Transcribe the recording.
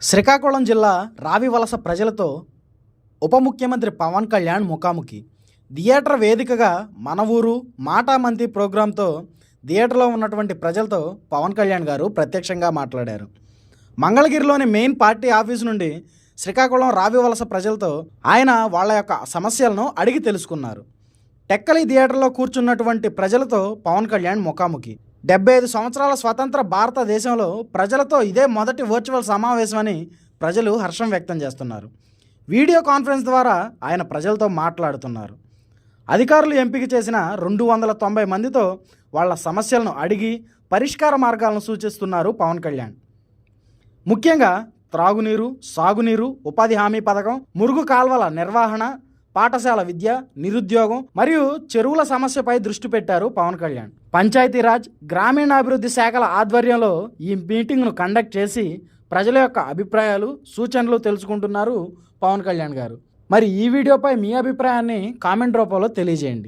శ్రీకాకుళం జిల్లా రావివలస ప్రజలతో ఉప ముఖ్యమంత్రి పవన్ కళ్యాణ్ ముఖాముఖి. థియేటర్ వేదికగా మన ఊరు మాటా మంతి ప్రోగ్రాంతో థియేటర్లో ఉన్నటువంటి ప్రజలతో పవన్ కళ్యాణ్ గారు ప్రత్యక్షంగా మాట్లాడారు. మంగళగిరిలోని మెయిన్ పార్టీ ఆఫీసు నుండి శ్రీకాకుళం రావివలస ప్రజలతో ఆయన వాళ్ళ యొక్క సమస్యలను అడిగి తెలుసుకున్నారు. టెక్కలి థియేటర్లో కూర్చున్నటువంటి ప్రజలతో పవన్ కళ్యాణ్ ముఖాముఖి. 75 సంవత్సరాల స్వతంత్ర భారతదేశంలో ప్రజలతో ఇదే మొదటి వర్చువల్ సమావేశమని ప్రజలు హర్షం వ్యక్తం చేస్తున్నారు. వీడియో కాన్ఫరెన్స్ ద్వారా ఆయన ప్రజలతో మాట్లాడుతున్నారు. అధికారులు ఎంపిక చేసిన 290 మందితో వాళ్ళ సమస్యలను అడిగి పరిష్కార మార్గాలను సూచిస్తున్నారు పవన్ కళ్యాణ్. ముఖ్యంగా త్రాగునీరు, సాగునీరు, ఉపాధి హామీ పథకం, మురుగు కాల్వల నిర్వహణ, పాఠశాల విద్య, నిరుద్యోగం మరియు చెరువుల సమస్యపై దృష్టి పెట్టారు పవన్ కళ్యాణ్. పంచాయతీరాజ్, గ్రామీణాభివృద్ధి శాఖల ఆధ్వర్యంలో ఈ మీటింగ్ను కండక్ట్ చేసి ప్రజల యొక్క అభిప్రాయాలు, సూచనలు తెలుసుకుంటున్నారు పవన్ కళ్యాణ్ గారు. మరి ఈ వీడియోపై మీ అభిప్రాయాన్ని కామెంట్ రూపంలో తెలియజేయండి.